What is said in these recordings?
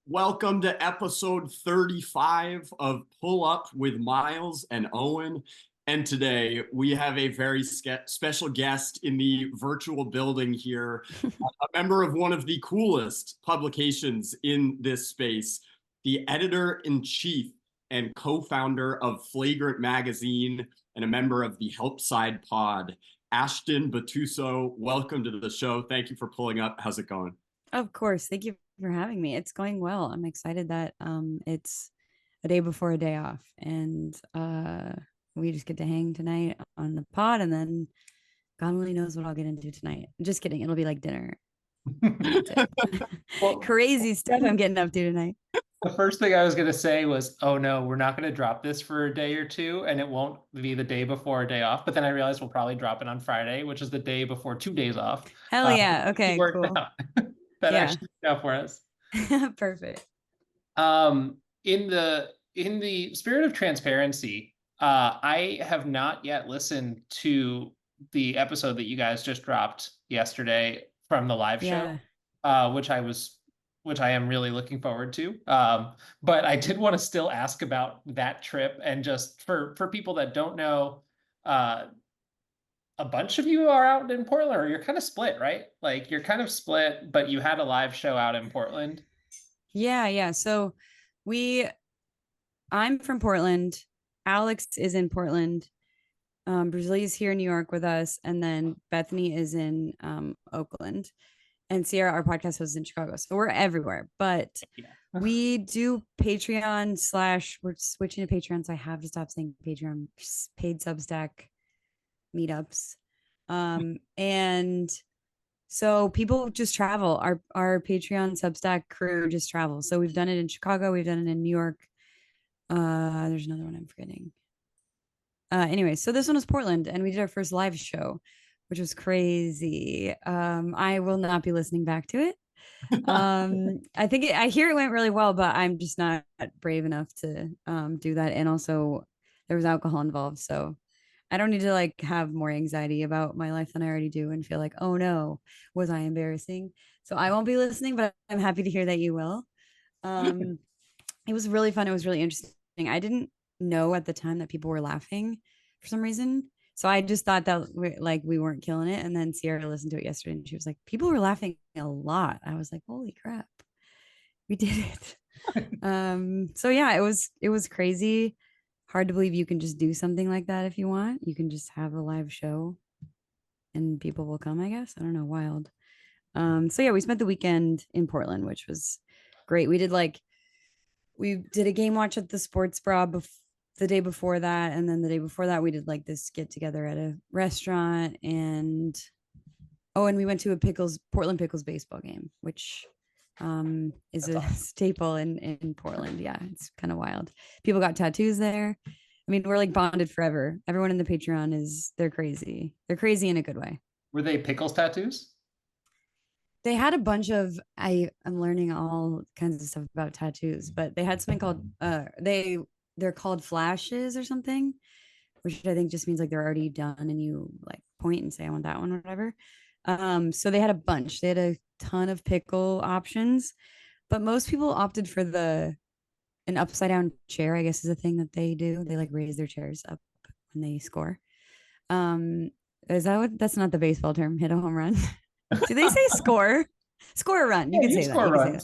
Welcome to episode 35 of Pull Up with Myles and Owen. And today we have a very special guest in the virtual building here, a member of one of the coolest publications in this space, the editor-in-chief and co-founder of Flagrant magazine and a member of the Help Side Pod, Ashtyn Butuso. Welcome to the show. Thank you for pulling up. How's it going? Of course. Thank you for having me. It's going well. I'm excited that it's a day before a day off and we just get to hang tonight on the pod, and then God only knows what I'll get into tonight. Just kidding. It'll be like dinner. Well, Crazy stuff I'm getting up to tonight. the first thing I was going to say was, oh no, we're not going to drop this for a day or two, and it won't be the day before a day off. But then I realized we'll probably drop it on Friday, which is the day before 2 days off. Hell yeah. Okay, It worked cool. out. That Yeah. actually worked out for us. Perfect. In the spirit of transparency, I have not yet listened to the episode that you guys just dropped yesterday from the live show, which I am really looking forward to. But I did want to still ask about that trip, and just for people that don't know, a bunch of you are out in Portland, or you're kind of split, right? Like you're kind of split, but you had a live show out in Portland. Yeah. So I'm from Portland. Alex is in Portland. Brazilia's here in New York with us, and then Bethany is in Oakland, and Sierra, our podcast host, is in Chicago. So we're everywhere. But we do Patreon / we're switching to Patreon, so I have to stop saying Patreon. Paid Substack meetups, and so people just travel. Our Patreon Substack crew just travel. So we've done it in Chicago, we've done it in New York. There's another one I'm forgetting. Anyway, so this one was Portland, and we did our first live show, which was crazy. I will not be listening back to it. I hear it went really well, but I'm just not brave enough to do that. And also there was alcohol involved, so I don't need to like have more anxiety about my life than I already do and feel like, oh no, was I embarrassing? So I won't be listening, but I'm happy to hear that you will. It was really fun. It was really interesting. I didn't know at the time that people were laughing for some reason. So I just thought that we weren't killing it. And then Sierra listened to it yesterday, and she was like, people were laughing a lot. I was like, holy crap, we did it. So yeah, it was crazy. Hard to believe you can just do something like that if you want. You can just have a live show and people will come, I guess. I don't know, wild. So yeah, we spent the weekend in Portland, which was great. We did a game watch at the Sports Bra the day before that, and then the day before that we did like this get together at a restaurant, and we went to a Portland Pickles baseball game, which is a staple in Portland. Yeah, it's kind of wild. People got tattoos there. I mean, we're like bonded forever. Everyone in the Patreon they're crazy. They're crazy in a good way. Were they pickles tattoos? They had a bunch of, I'm learning all kinds of stuff about tattoos, but they had something called they're called flashes or something, which I think just means like they're already done and you like point and say I want that one or whatever. So they had a bunch. They had a ton of pickle options, but most people opted for an upside down chair, I guess, is a thing that they do. They like raise their chairs up when they score. Is that that's not the baseball term, hit a home run? Do they say score? Score a run. You can say score that. Runs,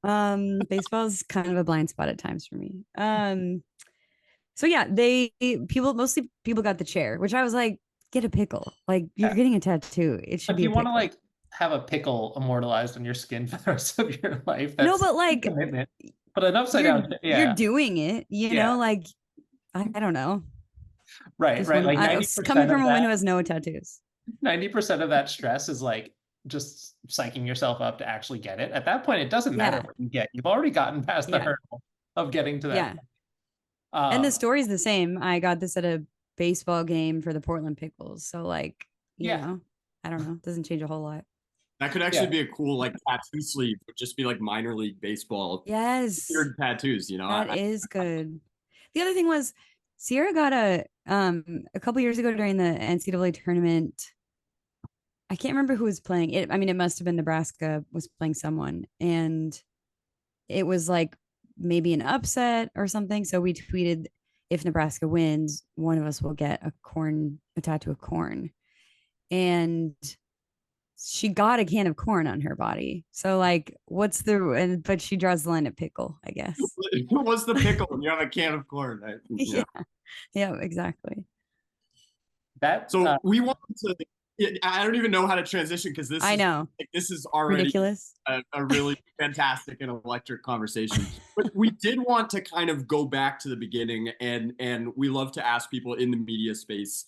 yeah. Baseball is kind of a blind spot at times for me. So yeah, mostly people got the chair, which I was like, get a pickle. Like you're getting a tattoo. It should If be. you want to like have a pickle immortalized on your skin for the rest of your life, that's no, but like commitment. But an upside down, yeah, you're doing it. You know, like I don't know. Right. Like 90% coming from a woman who has no tattoos. 90% of that stress is like just psyching yourself up to actually get it. At that point, it doesn't matter what you get. You've already gotten past the hurdle of getting to that. Yeah. And the story's the same. I got this at a baseball game for the Portland Pickles. So like, you know, I don't know. It doesn't change a whole lot. That could actually be a cool like tattoo sleeve. Would just be like minor league baseball. Yes. Weird tattoos, you know. That is good. The other thing was Sierra got a couple years ago during the NCAA tournament. I can't remember who was playing it. I mean, it must have been Nebraska was playing someone, and it was like maybe an upset or something. So we tweeted, if Nebraska wins, one of us will get a tattoo of corn. And she got a can of corn on her body. So like, but she draws the line at pickle, I guess. What's the pickle when you have a can of corn? Yeah. Yeah, exactly. So we want to, I don't even know how to transition because this is already ridiculous. A really fantastic and electric conversation. But we did want to kind of go back to the beginning, and we love to ask people in the media space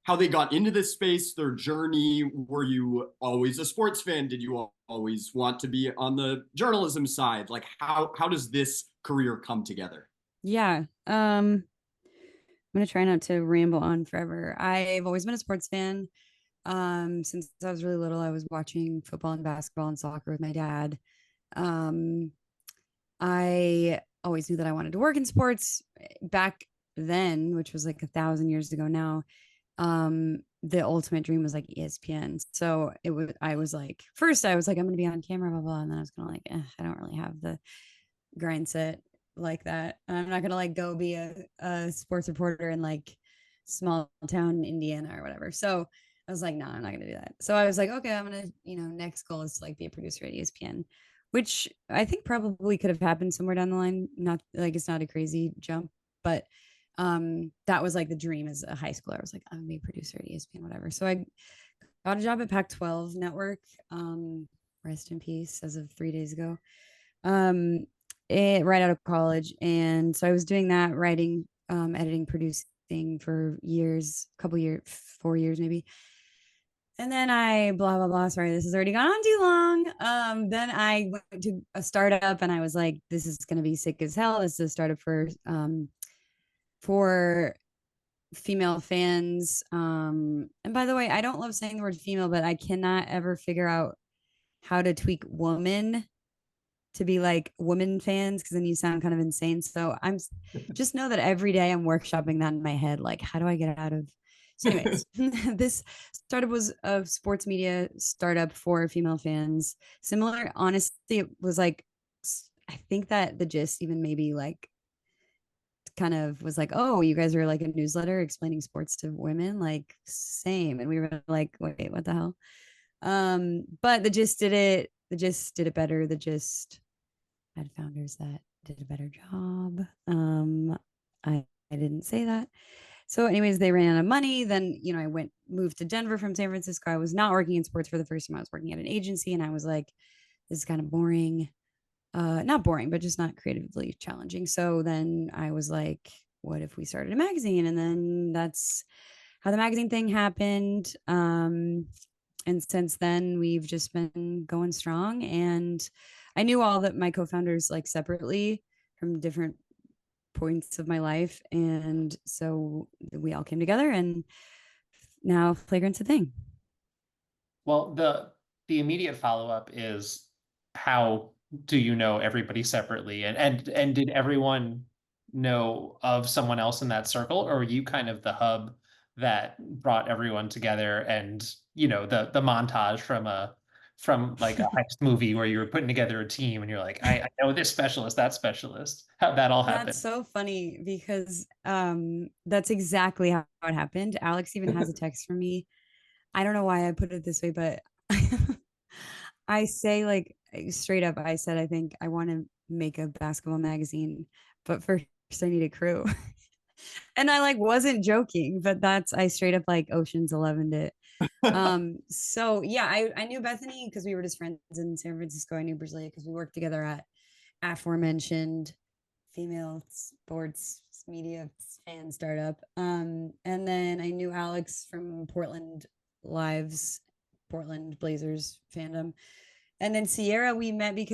how they got into this space, their journey. Were you always a sports fan? Did you always want to be on the journalism side? Like how does this career come together? Yeah. I'm gonna try not to ramble on forever. I've always been a sports fan. Since I was really little, I was watching football and basketball and soccer with my dad. I always knew that I wanted to work in sports back then, which was like 1,000 years ago now. The ultimate dream was like ESPN. So I was like, first I was like, I'm going to be on camera, blah, blah. And then I was kind of like, I don't really have the grind set like that. I'm not going to like go be a sports reporter in like small town Indiana or whatever. So I was like, no, I'm not going to do that. So I was like, okay, I'm going to, next goal is to like be a producer at ESPN, which I think probably could have happened somewhere down the line. Not like, it's not a crazy jump, but that was like the dream as a high schooler. I was like, I'm gonna be a producer at ESPN, whatever. So I got a job at Pac-12 Network. Rest in peace, as of 3 days ago. Right out of college, and so I was doing that, writing, editing, producing for years, 4 years maybe. And then I blah blah blah. Sorry, this has already gone on too long. Then I went to a startup, and I was like, this is gonna be sick as hell. This is a startup for female fans. And by the way, I don't love saying the word female, but I cannot ever figure out how to tweak woman to be like woman fans, because then you sound kind of insane. So I'm just know that every day I'm workshopping that in my head. Like, how do I get out of? So, anyways, this startup was a sports media startup for female fans. Similar, honestly, it was like, I think that the gist even maybe like kind of was like, oh, you guys are like a newsletter explaining sports to women, like same. And we were like, wait, what the hell? But the gist did it better. The gist had founders that did a better job. I didn't say that. So anyways, they ran out of money. Then, I moved to Denver from San Francisco. I was not working in sports for the first time. I was working at an agency, and I was like, this is kind of boring. Not boring, but just not creatively challenging. So then I was like, what if we started a magazine? And then that's how the magazine thing happened. And since then we've just been going strong. And I knew all that my co-founders like separately from different points of my life. And so we all came together, and now Flagrant's a thing. Well, the immediate follow-up is, how do you know everybody separately? And did everyone know of someone else in that circle, or were you kind of the hub that brought everyone together? And the montage from like a heist movie where you were putting together a team and you're like, I know this specialist, that specialist. How'd that all happen? That's so funny because that's exactly how it happened. Alex even has a text from me. I don't know why I put it this way, but I say, like, straight up, I said, I think I want to make a basketball magazine, but first I need a crew. And I like wasn't joking, but I straight up like Ocean's 11'd it. So yeah, I knew Bethany because we were just friends in San Francisco. I knew Brazil because we worked together at aforementioned female sports media fan startup. And then I knew Alex from Portland Blazers fandom. And then Sierra,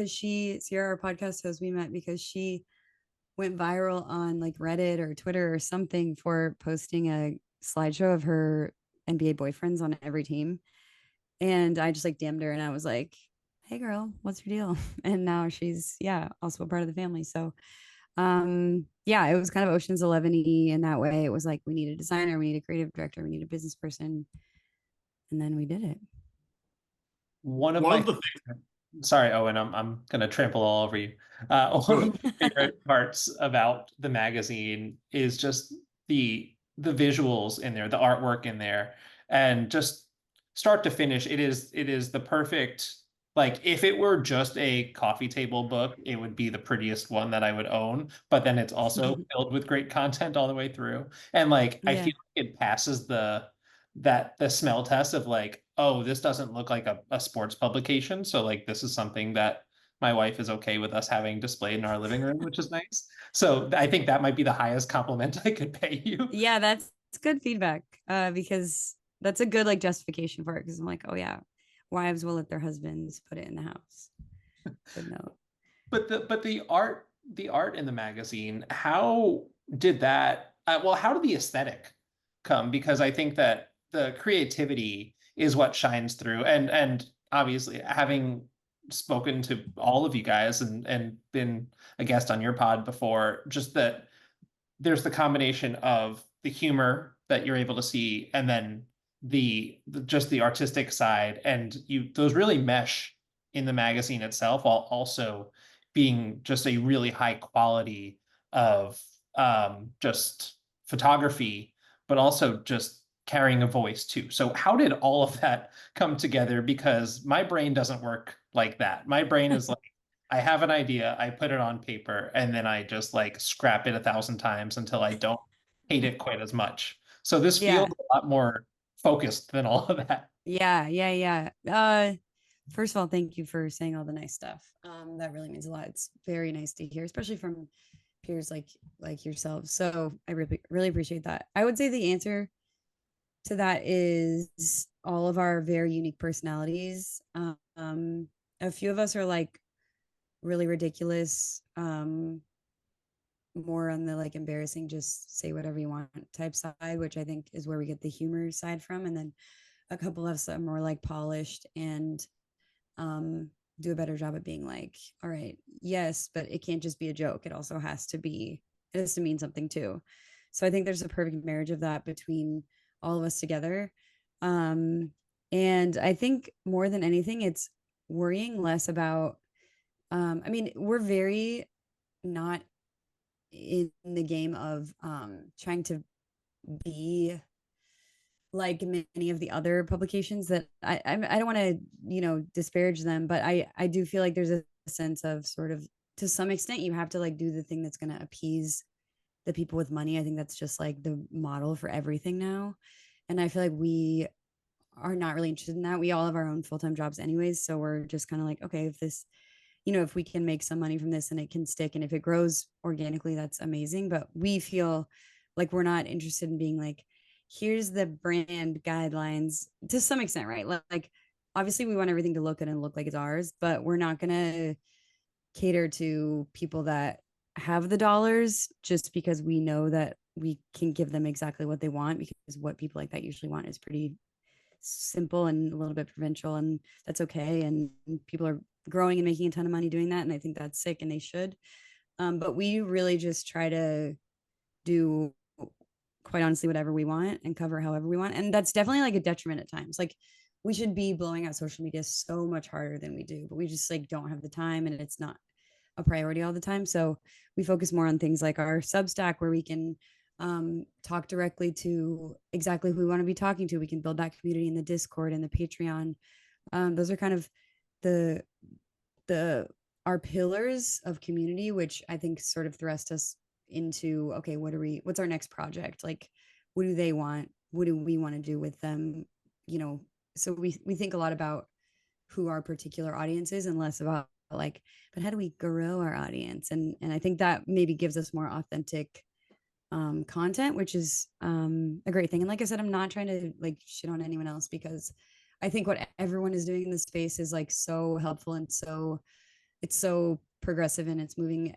Sierra, our podcast host, we met because she went viral on like Reddit or Twitter or something for posting a slideshow of her NBA boyfriends on every team. And I just like DM'd her, and I was like, hey girl, what's your deal? And now she's, also a part of the family. So it was kind of Ocean's 11-y in that way. It was like, we need a designer, we need a creative director, we need a business person. And then we did it. One of the things sorry, Owen, I'm gonna trample all over you. One of my favorite parts about the magazine is just the visuals in there, the artwork in there, and just start to finish, it is the perfect, like if it were just a coffee table book, it would be the prettiest one that I would own. But then it's also filled with great content all the way through. And like I Yeah. feel like it passes the smell test of like, oh, this doesn't look like a sports publication. So like this is something that my wife is okay with us having displayed in our living room, which is nice. So I think that might be the highest compliment I could pay you. Yeah, that's good feedback. Because that's a good like justification for it. Because I'm like, oh yeah, wives will let their husbands put it in the house. Good note. But the art in the magazine, how did that well, how did the aesthetic come? Because I think that the creativity is what shines through. And obviously having spoken to all of you guys and been a guest on your pod before, just that there's the combination of the humor that you're able to see and then the just the artistic side, and you those really mesh in the magazine itself, while also being just a really high quality of just photography, but also just carrying a voice too. So how did all of that come together? Because my brain doesn't work like that. My brain is like, I have an idea, I put it on paper, and then I just like scrap it 1,000 times until I don't hate it quite as much. So this feels Yeah. a lot more focused than all of that. Yeah. First of all, thank you for saying all the nice stuff. That really means a lot. It's very nice to hear, especially from peers like yourselves. So I really appreciate that. I would say the answer to that is all of our very unique personalities. A few of us are like really ridiculous, more on the like embarrassing, just say whatever you want type side, which I think is where we get the humor side from. And then a couple of us are more like polished and um do a better job at being like, all right, yes, but it can't just be a joke. It also it has to mean something too. So I think there's a perfect marriage of that between all of us together. Um and I think more than anything, it's worrying less about I mean, we're very not in the game of trying to be like many of the other publications that I don't want to, disparage them, but I do feel like there's a sense of sort of, to some extent, you have to like do the thing that's going to appease the people with money. I think that's just like the model for everything now. And I feel like we are not really interested in that. We all have our own full-time jobs anyways. So we're just kind of like, okay, if this, if we can make some money from this and it can stick and if it grows organically, that's amazing. But we feel like we're not interested in being like, here's the brand guidelines to some extent, right? Like obviously we want everything to look good and look like it's ours, but we're not going to cater to people that have the dollars just because we know that we can give them exactly what they want, because what people like that usually want is pretty simple and a little bit provincial, and that's okay. And people are growing and making a ton of money doing that, and I think that's sick and they should. But we really just try to do, quite honestly, whatever we want and cover however we want, and that's definitely like a detriment at times. Like we should be blowing out social media so much harder than we do, but we just like don't have the time and it's not a priority all the time. So we focus more on things like our Substack, where we can talk directly to exactly who we want to be talking to. We can build that community in the Discord and the Patreon. Those are kind of the our pillars of community, which I think sort of thrust us into, okay, what's our next project? Like, what do they want? What do we want to do with them? So we think a lot about who our particular audience is and less about like, but how do we grow our audience? And I think that maybe gives us more authentic content, which is a great thing. And like I said, I'm not trying to like shit on anyone else, because I think what everyone is doing in this space is like so helpful and it's so progressive, and it's moving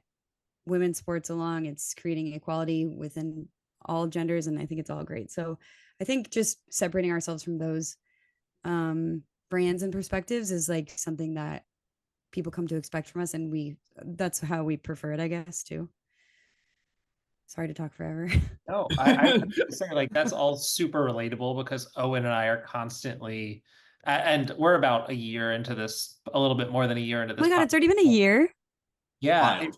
women's sports along. It's creating equality within all genders, and I think it's all great. So I think just separating ourselves from those brands and perspectives is like something that people come to expect from us, and that's how we prefer it, I guess, too. Sorry to talk forever. No, I say like that's all super relatable, because Owen and I are constantly And we're about a year into this, a little bit more than a year into Oh this my God, podcast. it's already been a year. Yeah. Wild.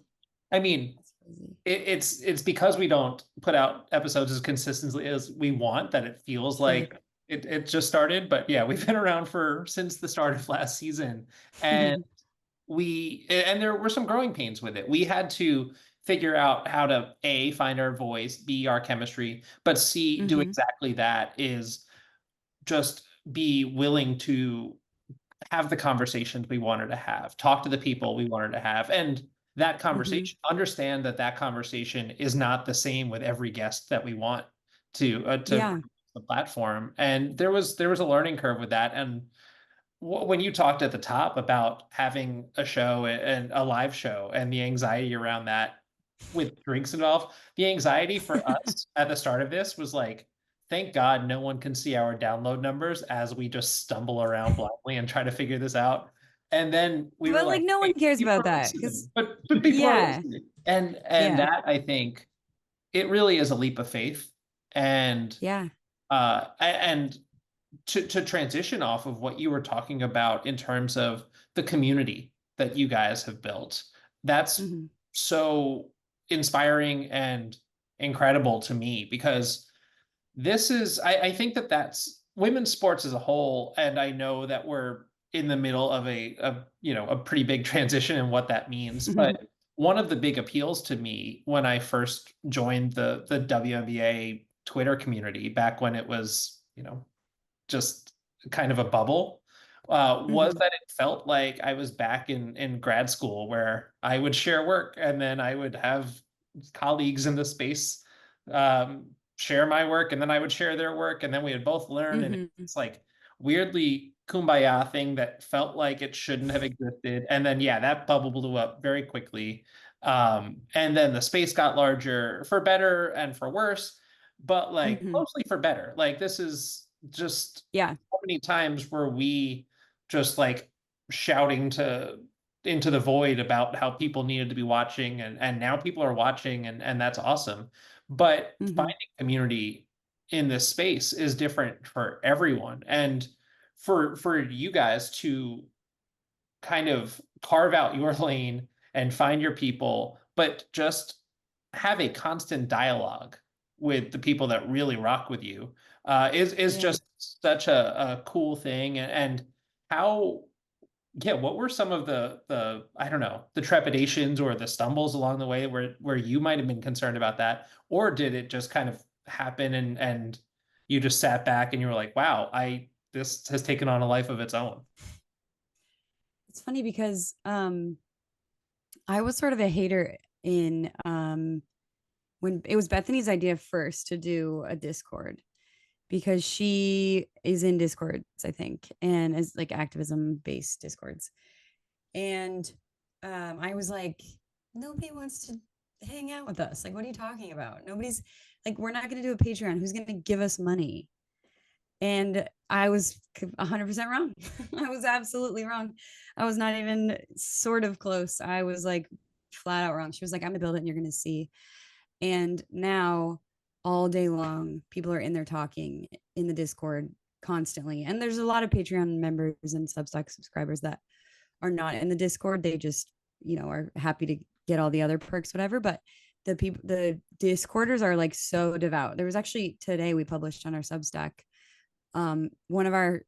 I mean, it's because we don't put out episodes as consistently as we want that it feels like it just started. But yeah, we've been around since the start of last season. And there were some growing pains with it. We had to figure out how to A, find our voice, B, our chemistry, but C, do exactly that, is just be willing to have the conversations we wanted to have, talk to the people we wanted to have, and that conversation, understand that that conversation is not the same with every guest that we want to Yeah. the platform. And there was a learning curve with that. And when you talked at the top about having a show and a live show and the anxiety around that with drinks involved, the anxiety for us at the start of this was like, thank God no one can see our download numbers as we just stumble around blindly and try to figure this out. And then we were But like like, no one hey, cares people about are that listening. because But people are yeah, listening. And yeah, that, I think, it really is a leap of faith. And yeah. and to transition off of what you were talking about in terms of the community that you guys have built, that's so inspiring and incredible to me, because this is, I think that that's women's sports as a whole. And I know that we're in the middle of a pretty big transition in what that means. But one of the big appeals to me when I first joined the WNBA Twitter community back when it was, just kind of a bubble, was that it felt like I was back in grad school, where I would share work and then I would have colleagues in the space share my work, and then I would share their work, and then we would both learn. And it's like weirdly kumbaya thing that felt like it shouldn't have existed. And then yeah, that bubble blew up very quickly. And then the space got larger for better and for worse, but like mostly for better. Like this is just Yeah. how many times were we just like shouting into the void about how people needed to be watching, and now people are watching, and that's awesome. But finding community in this space is different for everyone. And for you guys to kind of carve out your lane and find your people, but just have a constant dialogue with the people that really rock with you, is just such a cool thing. And how, yeah, what were some of the I don't know, the trepidations or the stumbles along the way where you might have been concerned about that, or did it just kind of happen and you just sat back and you were like, wow, this has taken on a life of its own? It's funny because I was sort of a hater in when it was Bethany's idea first to do a Discord, because she is in Discords, I think, and is like activism based Discords. And I was like, nobody wants to hang out with us. Like, what are you talking about? Nobody's like, we're not going to do a Patreon. Who's going to give us money? And I was 100% wrong. I was absolutely wrong. I was not even sort of close. I was like flat out wrong. She was like, I'm going to build it and you're going to see. And now all day long, people are in there talking in the Discord constantly. And there's a lot of Patreon members and Substack subscribers that are not in the Discord. They just, are happy to get all the other perks, whatever. But the Discorders are like so devout. There was actually today we published on our Substack. One of our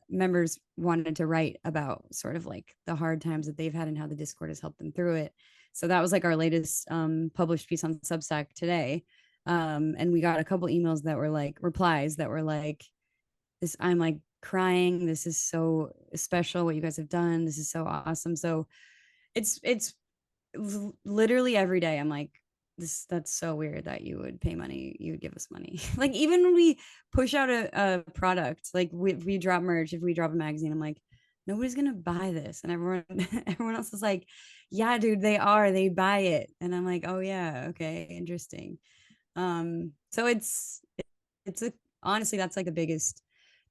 members wanted to write about sort of like the hard times that they've had and how the Discord has helped them through it. So that was like our latest published piece on Substack today. And we got a couple emails that were like replies that were like, this, I'm like crying. This is so special what you guys have done. This is so awesome. So it's literally every day I'm like, that's so weird that you would pay money, you would give us money. Like even when we push out a product, like if we drop merch, if we drop a magazine, I'm like, nobody's gonna buy this. And everyone else is like, yeah, dude, they buy it. And I'm like, oh yeah, okay, interesting. So it's honestly, that's like the biggest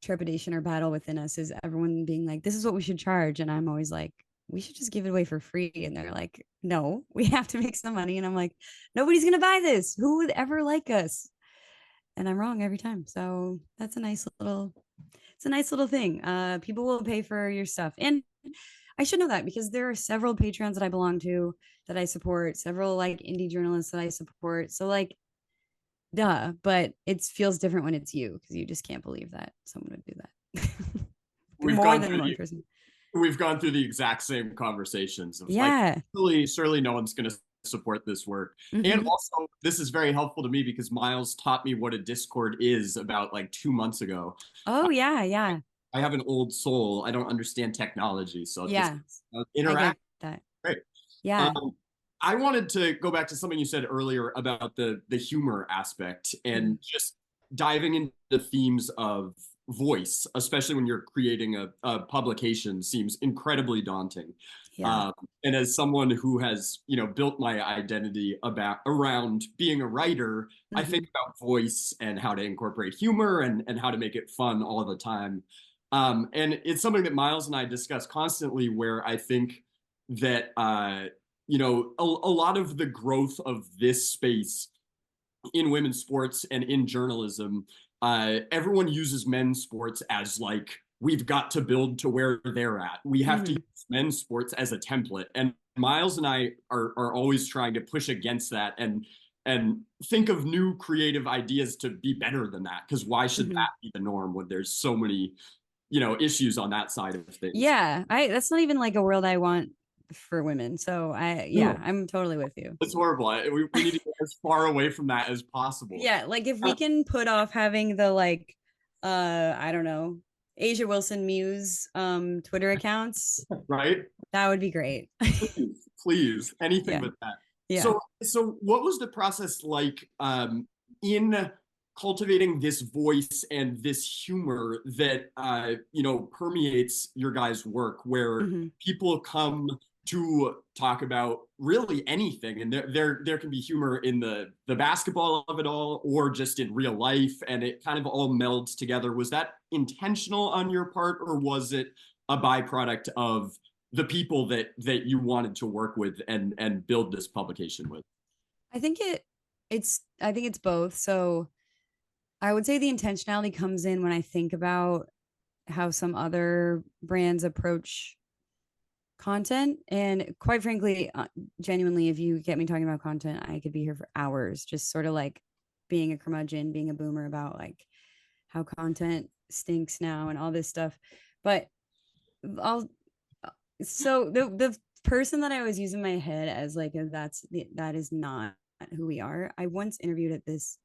trepidation or battle within us, is everyone being like, this is what we should charge. And I'm always like, we should just give it away for free. And they're like, no, we have to make some money. And I'm like, nobody's going to buy this. Who would ever like us? And I'm wrong every time. So that's a nice little it's a nice little thing. People will pay for your stuff. And I should know that because there are several Patreons that I belong to that I support, several like indie journalists that I support. So like, duh, but it feels different when it's you because you just can't believe that someone would do that. We've More gone than through one the person. we've gone through the exact same conversations of like, Yeah. surely no one's going to support this work. And Mhm. also, this is very helpful to me because Myles taught me what a Discord is about like 2 months ago. Oh yeah, yeah, I have an old soul. I don't understand technology, so this yeah. I interact. get that. Great. Yeah. Um, I wanted to go back to something you said earlier about the humor aspect and Mhm. just diving into the themes of voice, especially when you're creating a publication, seems incredibly daunting. Yeah. Um, and as someone who has, built my identity around being a writer, I think Mhm. about voice and how to incorporate humor and how to make it fun all the time. And it's something that Myles and I discuss constantly, where I think that a lot of the growth of this space in women's sports and in journalism, everyone uses men's sports as like, we've got to build to where they're at. We have to Mhm. use men's sports as a template. And Myles and I are always trying to push against that and think of new creative ideas to be better than that. Because why should Mhm. that be the norm when there's so many, issues on that side of things? Yeah, I that's not even like a world I want for women. So No, I'm totally with you. it's horrible. We need to get as far away from that as possible. Yeah, like if we can put off having the like I don't know, Asia Wilson Muse Twitter accounts, Right? that would be great. Please, anything Yeah. but that. Yeah. So what was the process like in cultivating this voice and this humor that permeates your guys' work, where Mhm. people come to talk about really anything, and there can be humor in the basketball of it all, or just in real life, and it kind of all melds together. Was that intentional on your part, or was it a byproduct of the people that you wanted to work with and build this publication with? I think I think it's both. So I would say the intentionality comes in when I think about how some other brands approach content. And quite frankly, genuinely, if you get me talking about content, I could be here for hours, just sort of like being a curmudgeon, being a boomer about like how content stinks now and all this stuff. But I'll, so the person that I always use in my head as like that is not who we are. I once interviewed at this,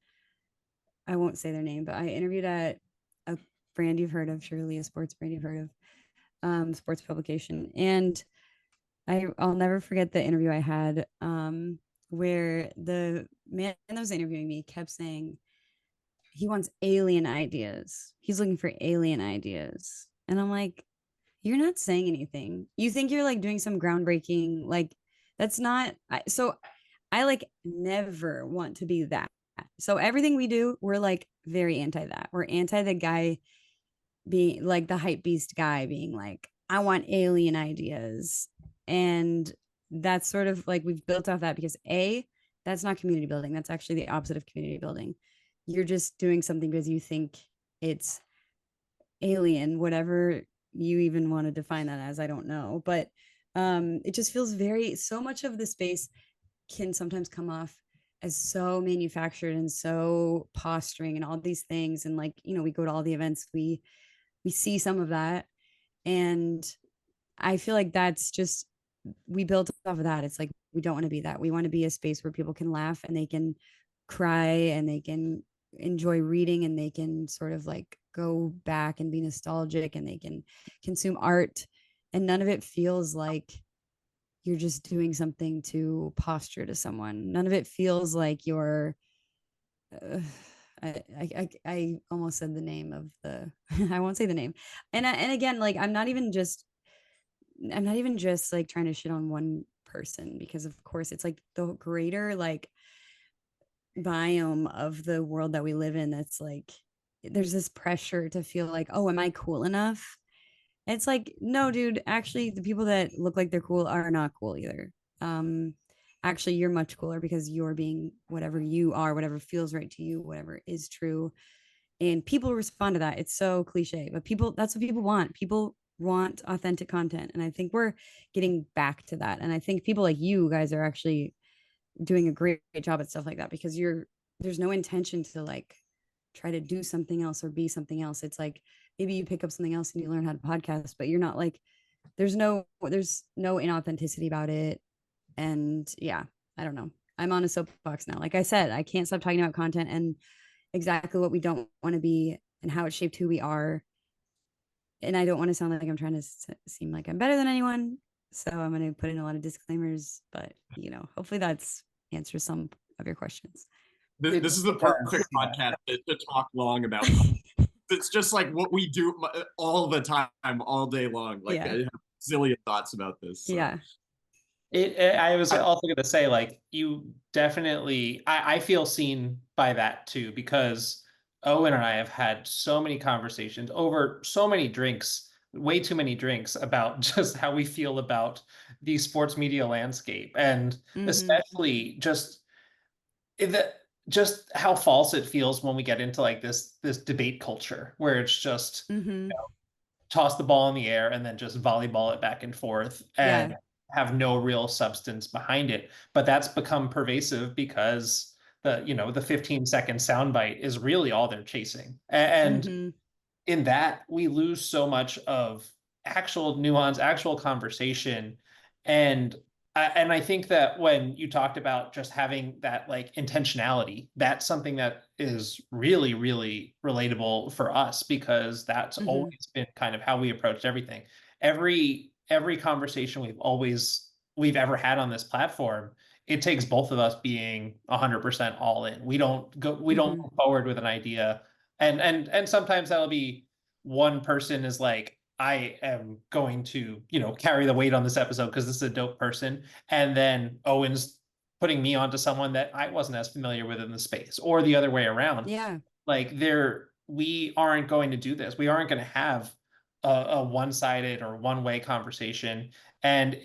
I won't say their name, but I interviewed at a brand you've heard of, surely a sports brand you've heard of, sports publication. And I'll never forget the interview I had, where the man that was interviewing me kept saying he wants alien ideas. He's looking for alien ideas. And I'm like, you're not saying anything. You think you're like doing some groundbreaking, like that's not so I like never want to be that. So everything we do, we're like very anti that. We're anti the guy being like the hype beast guy being like, I want alien ideas. And that's sort of like we've built off that because that's not community building. That's actually the opposite of community building. You're just doing something because you think it's alien, whatever you even want to define that as. I don't know. But it just feels very so much of the space can sometimes come off as so manufactured and so posturing and all these things. And like, we go to all the events, we see some of that. And I feel like that's just, we built off of that. It's like, we don't want to be that. We want to be a space where people can laugh and they can cry and they can enjoy reading and they can sort of like go back and be nostalgic and they can consume art. And none of it feels like you're just doing something to posture to someone. None of it feels like you're uh, I almost said the name of the I won't say the name. And again, like I'm not even just like trying to shit on one person because of course it's like the greater like biome of the world that we live in that's like there's this pressure to feel like, oh, am I cool enough? It's like, no, dude, actually the people that look like they're cool are not cool either. Um Actually you're much cooler because you're being whatever you are, whatever feels right to you, whatever is true. and people respond to that. It's so cliche, but that's what people want. People want authentic content. And I think we're getting back to that. And I think people like you guys are actually doing a great job at stuff like that, because there's no intention to like try to do something else or be something else. It's like maybe you pick up something else and you learn how to podcast, but you're not like, there's no inauthenticity about it. And yeah, I don't know. I'm on a soapbox now. Like I said, I can't stop talking about content and exactly what we don't want to be and how it shaped who we are. And I don't want to sound like I'm trying to seem like I'm better than anyone. So I'm going to put in a lot of disclaimers, but hopefully that's answers some of your questions. This is the perfect podcast to talk long about. It's just like what we do all the time, all day long. Like I have a zillion thoughts about this. So. Yeah. I was also going to say, like, you definitely, I feel seen by that too, because Owen and I have had so many conversations over so many drinks, way too many drinks, about just how we feel about the sports media landscape, and especially just how false it feels when we get into like this debate culture where it's just toss the ball in the air and then just volleyball it back and forth and have no real substance behind it. But that's become pervasive because the 15-second soundbite is really all they're chasing. And in that, we lose so much of actual nuance, actual conversation. And I think that when you talked about just having that like intentionality, that's something that is really, really relatable for us, because that's always been kind of how we approached everything. Every conversation we've ever had on this platform, it takes both of us being 100% all in. We don't go forward with an idea, and sometimes that'll be one person is like, I am going to, carry the weight on this episode because this is a dope person. And then Owen's putting me onto someone that I wasn't as familiar with in the space, or the other way around. Yeah. Like we aren't going to do this. We aren't going to have a one-sided or one-way conversation. And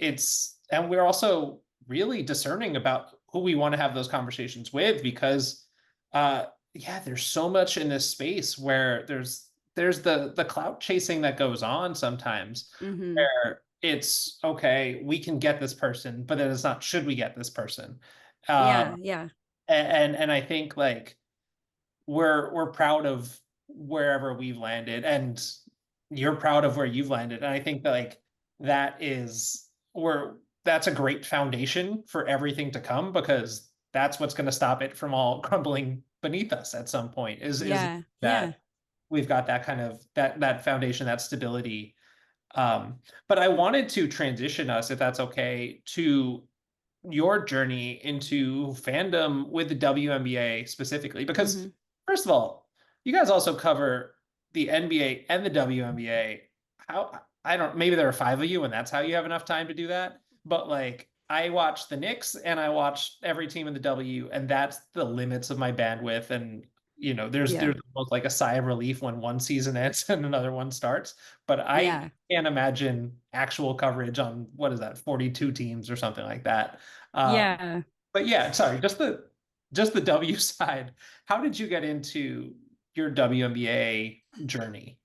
we're also really discerning about who we want to have those conversations with, because there's so much in this space where there's the clout chasing that goes on sometimes, where it's okay, we can get this person, but then it's not, should we get this person? And I think like we're proud of wherever we've landed, and you're proud of where you've landed. And I think that like that's a great foundation for everything to come, because that's what's going to stop it from all crumbling beneath us at some point is that we've got that kind of that foundation, that stability. But I wanted to transition us, if that's okay, to your journey into fandom with the WNBA specifically, because first of all, you guys also cover the NBA and the WNBA. Maybe there are 5 of you and that's how you have enough time to do that. But like, I watch the Knicks and I watch every team in the W, and that's the limits of my bandwidth. And there's almost like a sigh of relief when one season ends and another one starts. But I can't imagine actual coverage on, what is that, 42 teams or something like that. But yeah, sorry, just the W side. How did you get into your WNBA journey?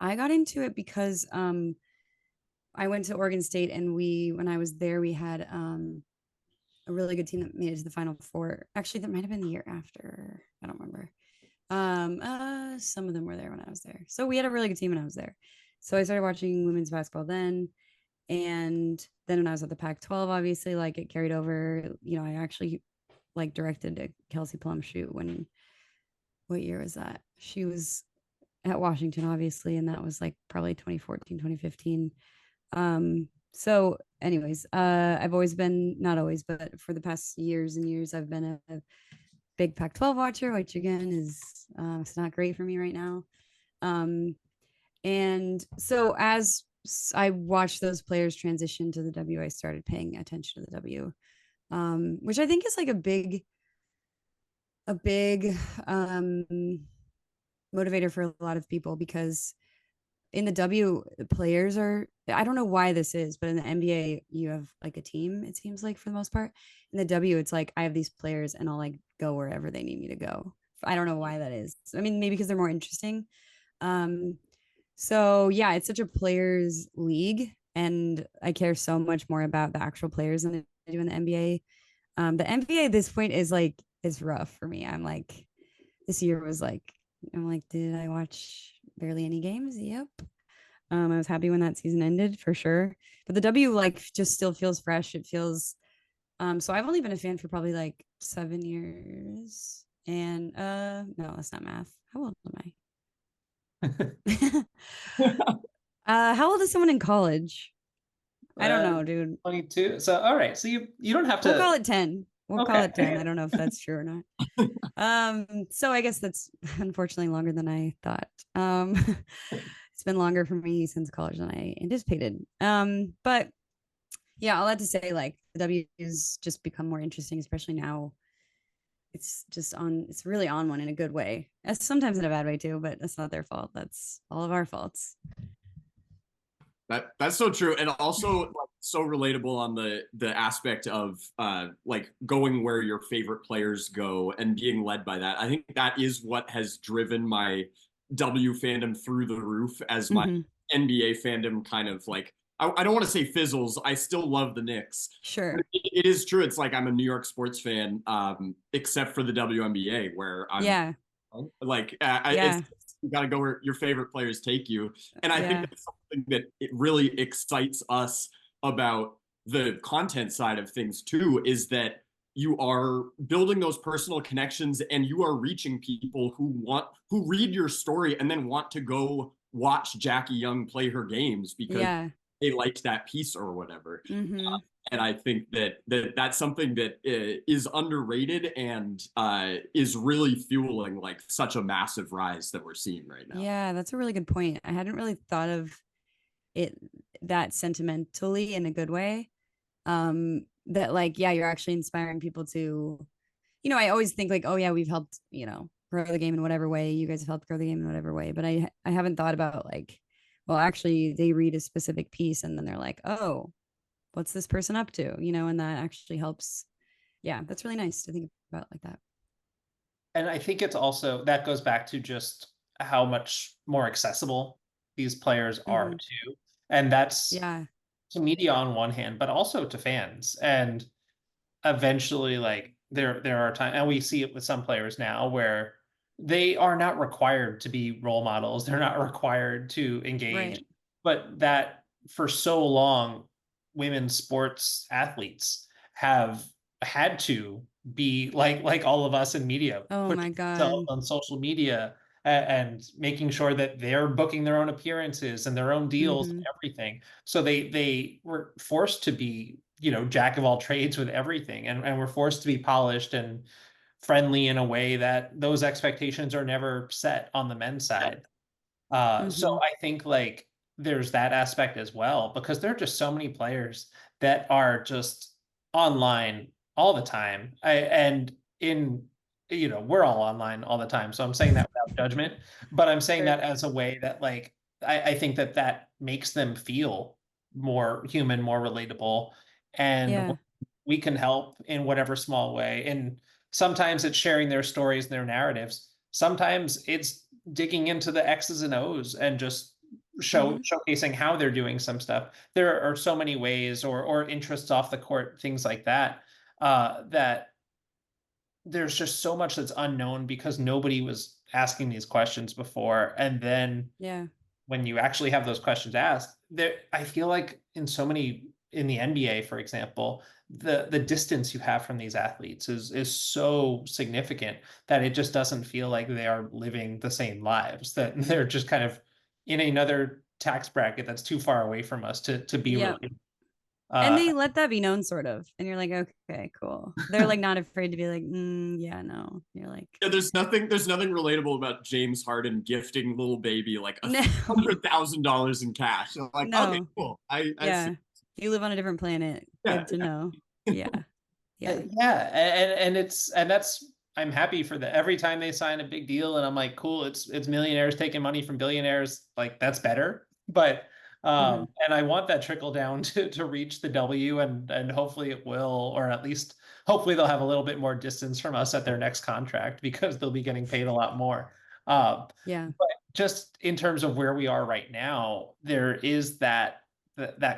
I got into it because I went to Oregon State, and when I was there, we had a really good team that made it to the Final Four. Actually, that might have been the year after. I don't remember. Some of them were there when I was there. So we had a really good team when I was there. So I started watching women's basketball then. And then when I was at the Pac-12, obviously, like, it carried over. I actually like directed a Kelsey Plum shoot what year was that? She was at Washington, obviously, and that was like probably 2014, 2015. So anyways, I've always been, not always, but for the past years and years, I've been a big Pac-12 watcher, which again is it's not great for me right now. And so as I watched those players transition to the W, I started paying attention to the W, which I think is like a big motivator for a lot of people, because in the W, players are, I don't know why this is, but in the NBA, you have like a team, it seems like, for the most part. In the W, it's like, I have these players and I'll like go wherever they need me to go I don't know why that is. I mean, maybe because they're more interesting. So yeah, it's such a players league, and I care so much more about the actual players than I do in the NBA. The NBA at this point is rough for me. I'm like, this year was like, I'm like, did I watch barely any games? Yep. I was happy when that season ended for sure. But the W like just still feels fresh. It feels so I've only been a fan for probably like 7 years. And no, that's not math. How old am I? How old is someone in college? I don't know, dude. 22. So all right. So you don't have to. We'll call it 10. We'll call Okay. it 10. I don't know if that's true or not. So I guess that's unfortunately longer than I thought. It's been longer for me since college than I anticipated. But yeah, all that to say, like the W's just become more interesting, especially now. It's really on one in a good way. Sometimes in a bad way too, but that's not their fault. That's all of our faults. That's so true, and also like, so relatable on the aspect of like going where your favorite players go and being led by that. I think that is what has driven my W fandom through the roof as my NBA fandom kind of like I don't want to say fizzles. I still love the Knicks. Sure. It is true. It's like I'm a New York sports fan, except for the WNBA, where I'm like, you got to go where your favorite players take you. And I think that's something that it really excites us about the content side of things too, is that you are building those personal connections and you are reaching people who read your story and then want to go watch Jackie Young play her games because they liked that piece or whatever. And I think that's something that is underrated and is really fueling like such a massive rise that we're seeing right now. Yeah, that's a really good point. I hadn't really thought of it that sentimentally in a good way. That like, yeah, you're actually inspiring people to, I always think like, oh yeah, we've helped, grow the game in whatever way. You guys have helped grow the game in whatever way. But I haven't thought about like, well, actually they read a specific piece and then they're like, oh, what's this person up to? And that actually helps. Yeah, that's really nice to think about like that. And I think it's also, that goes back to just how much more accessible these players are too. And that's to media on one hand, but also to fans. And eventually, like there are times, and we see it with some players now where they are not required to be role models. They're not required to engage, but that for so long, women's sports athletes have had to be like all of us in media. Oh my God. On social media and making sure that they're booking their own appearances and their own deals and everything. So they were forced to be, jack of all trades with everything, and we're forced to be polished and friendly in a way that those expectations are never set on the men's side. So I think like there's that aspect as well, because there are just so many players that are just online all the time. We're all online all the time. So I'm saying that without judgment, but I'm saying that as a way that like, I think that makes them feel more human, more relatable. And we can help in whatever small way. And sometimes it's sharing their stories and their narratives. Sometimes it's digging into the X's and O's and just showcasing how they're doing some stuff. There are so many ways or interests off the court, things like that, that there's just so much that's unknown because nobody was asking these questions before. And then when you actually have those questions asked, I feel like in the NBA, for example, the distance you have from these athletes is so significant that it just doesn't feel like they are living the same lives, that they're just kind of in another tax bracket that's too far away from us to be related. And they let that be known, sort of, and you're like, okay, cool. They're like not afraid to be like, yeah, no. You're like, there's nothing relatable about James Harden gifting little baby like $100,000 in cash. So like, okay, cool. I you live on a different planet. Good to know. And that's, I'm happy for that. Every time they sign a big deal, and I'm like, cool, it's millionaires taking money from billionaires. Like that's better, but And I want that trickle down to reach the W, and hopefully it will, or at least hopefully they'll have a little bit more distance from us at their next contract because they'll be getting paid a lot more. Yeah. But just in terms of where we are right now, there is that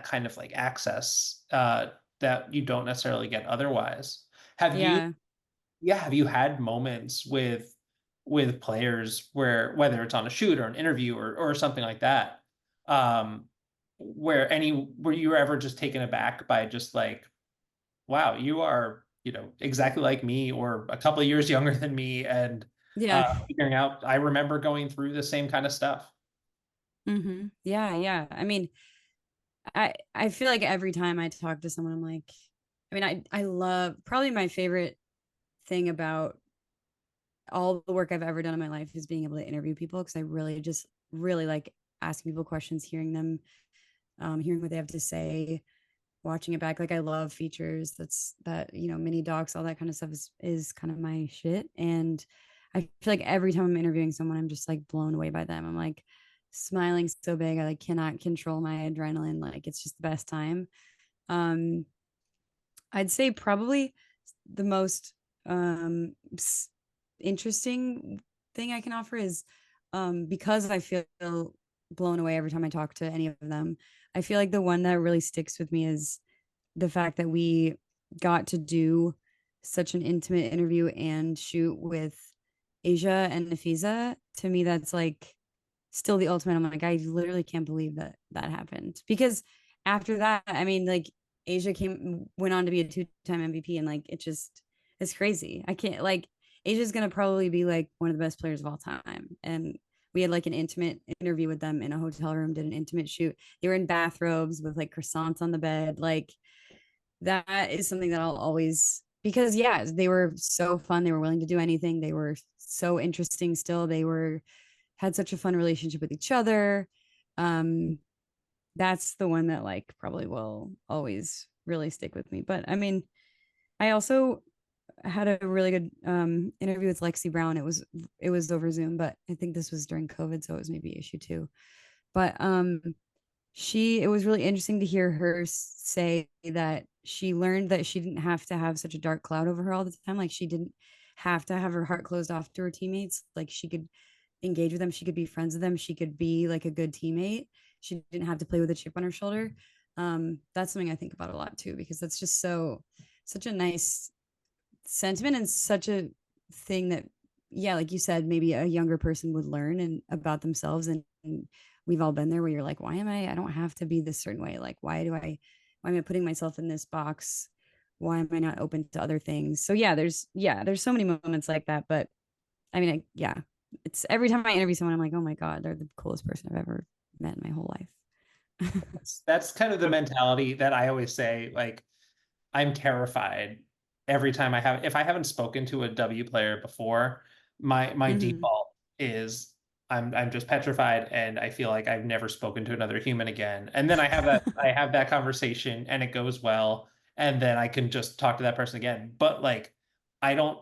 kind of like access that you don't necessarily get otherwise. Have you Yeah. have you had moments with players where, whether it's on a shoot or an interview or something like that, um, were you ever just taken aback by just like, wow, you are, exactly like me or a couple of years younger than me, and Yeah. figuring out, I remember going through the same kind of stuff. Yeah. Yeah. I mean, I feel like every time I talk to someone, I'm like, I mean, I love, probably my favorite thing about all the work I've ever done in my life is being able to interview people, because I really like asking people questions, hearing them, hearing what they have to say, watching it back. Like, I love features. Mini docs, all that kind of stuff is kind of my shit. And I feel like every time I'm interviewing someone, I'm just like blown away by them. I'm like smiling so big. I like cannot control my adrenaline. Like, it's just the best time. Um, I'd say probably the most interesting thing I can offer is, because I feel blown away every time I talk to any of them. I feel like the one that really sticks with me is the fact that we got to do such an intimate interview and shoot with Asia and Nafisa. To me, that's like still the ultimate. I'm like, I literally can't believe that that happened. Because after that, I mean, like, Asia went on to be a two-time MVP, and like it's crazy. I can't, like, Asia's gonna probably be like one of the best players of all time. And we had like an intimate interview with them in a hotel room, did an intimate shoot. They were in bathrobes with like croissants on the bed. Like, that is something that I'll always, because yeah, they were so fun. They were willing to do anything. They were so interesting still. Had such a fun relationship with each other. Um, that's the one that like probably will always really stick with me. But I mean, I also had a really good interview with Lexi Brown. It was over Zoom, but I think this was during COVID, so it was maybe issue two. But it was really interesting to hear her say that she learned that she didn't have to have such a dark cloud over her all the time. Like, she didn't have to have her heart closed off to her teammates. Like, she could engage with them, she could be friends with them, she could be like a good teammate. She didn't have to play with a chip on her shoulder. That's something I think about a lot too, because that's just such a nice sentiment, and such a thing that, yeah, like you said, maybe a younger person would learn and about themselves. And we've all been there, where you're like, I don't have to be this certain way. Like, why am I putting myself in this box? Why am I not open to other things? So there's so many moments like that. But I mean, yeah, it's every time I interview someone, I'm like, oh my God, they're the coolest person I've ever met in my whole life. That's kind of the mentality that I always say. Like, I'm terrified every time if I haven't spoken to a W player before, my default is I'm just petrified, and I feel like I've never spoken to another human again. And then I have that conversation and it goes well, and then I can just talk to that person again. But like, I don't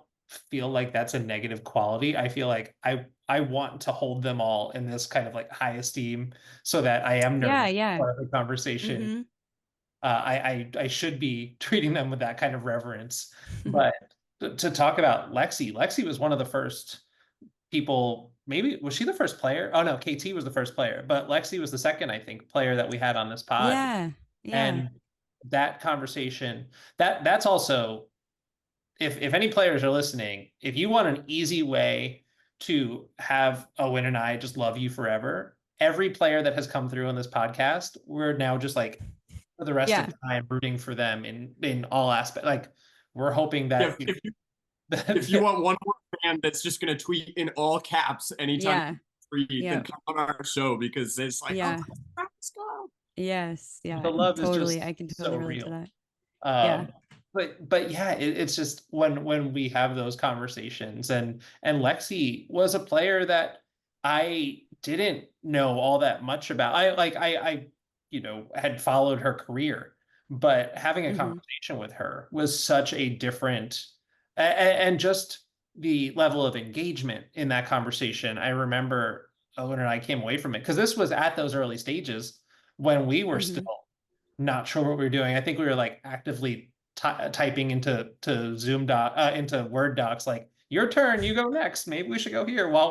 feel like that's a negative quality. I feel like I want to hold them all in this kind of like high esteem, so that I am Yeah, nervous yeah. for the conversation. I should be treating them with that kind of reverence. But to talk about Lexi was one of the first people. Maybe was she the first player? Oh no, KT was the first player, but Lexi was the second, I think, player that we had on this pod. Yeah, yeah. And that conversation, that's also, if any players are listening, if you want an easy way to have Owen and I just love you forever, every player that has come through on this podcast, we're now just like, for the rest of Yeah. the time, rooting for them in all aspects. Like, we're hoping that if you want one more fan that's just going to tweet in all caps anytime Yeah. you tweet, Yeah. then come on our show, because it's like, Yeah. oh, let's go. Yes. Yeah. the love is Totally. just I can so totally relate to real. that. Yeah. Um, but yeah, it's just when we have those conversations, and Lexi was a player that I didn't know all that much about. I had followed her career, but having a conversation with her was such a different, and just the level of engagement in that conversation. I remember Owen and I came away from it, because this was at those early stages when we were Mhm. still not sure what we were doing. I think we were like actively typing into into Word docs, like, your turn, you go next. Maybe we should go here, while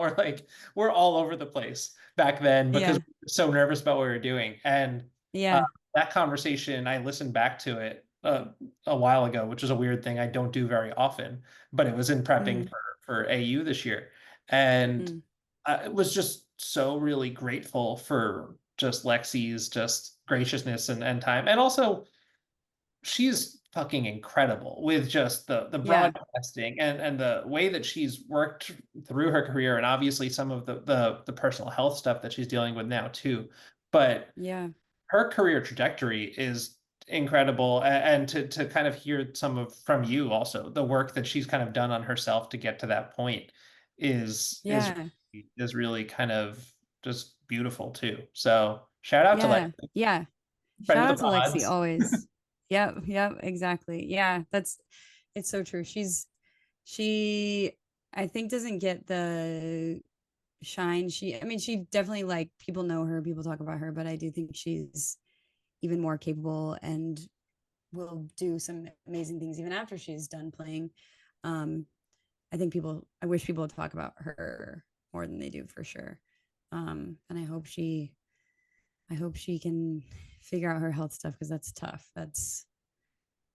we're all over the place back then because Yeah. we were so nervous about what we were doing. And Yeah. that conversation, I listened back to it a while ago, which is a weird thing I don't do very often, but it was in prepping for AU this year. And I was just so really grateful for just Lexi's just graciousness and time. And also, she's fucking incredible with just the Yeah. broadcasting and the way that she's worked through her career, and obviously some of the personal health stuff that she's dealing with now too. But Yeah. her career trajectory is incredible, and to kind of hear some of from you also, the work that she's kind of done on herself to get to that point Yeah. is really kind of just beautiful too. So shout out to Yeah. Lexi, Yeah. friend Shout of out the to Lexi pods. always. Yep. Yep. Exactly. Yeah. It's so true. She, I think, doesn't get the shine. I mean, she definitely, like, people know her, people talk about her, but I do think she's even more capable and will do some amazing things even after she's done playing. Um, I wish people would talk about her more than they do, for sure. And I hope she can figure out her health stuff, because that's tough. That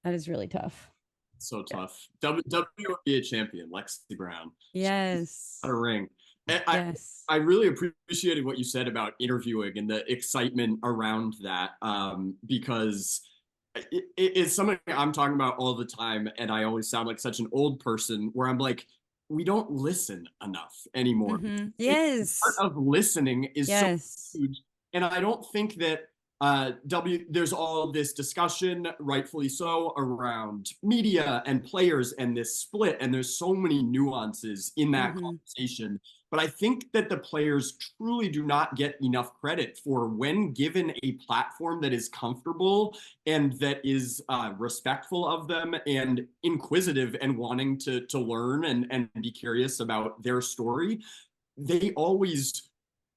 is really tough. So Yeah. tough. WNBA champion, Lexi Brown. Yes. Got a ring. Yes. I really appreciated what you said about interviewing and the excitement around that, because it's something I'm talking about all the time, and I always sound like such an old person where I'm like, we don't listen enough anymore. Part Yes. of listening is so Yes. huge, and I don't think that there's all this discussion, rightfully so, around media and players and this split, and there's so many nuances in that conversation. But I think that the players truly do not get enough credit for, when given a platform that is comfortable and that is respectful of them and inquisitive and wanting to learn and be curious about their story, they always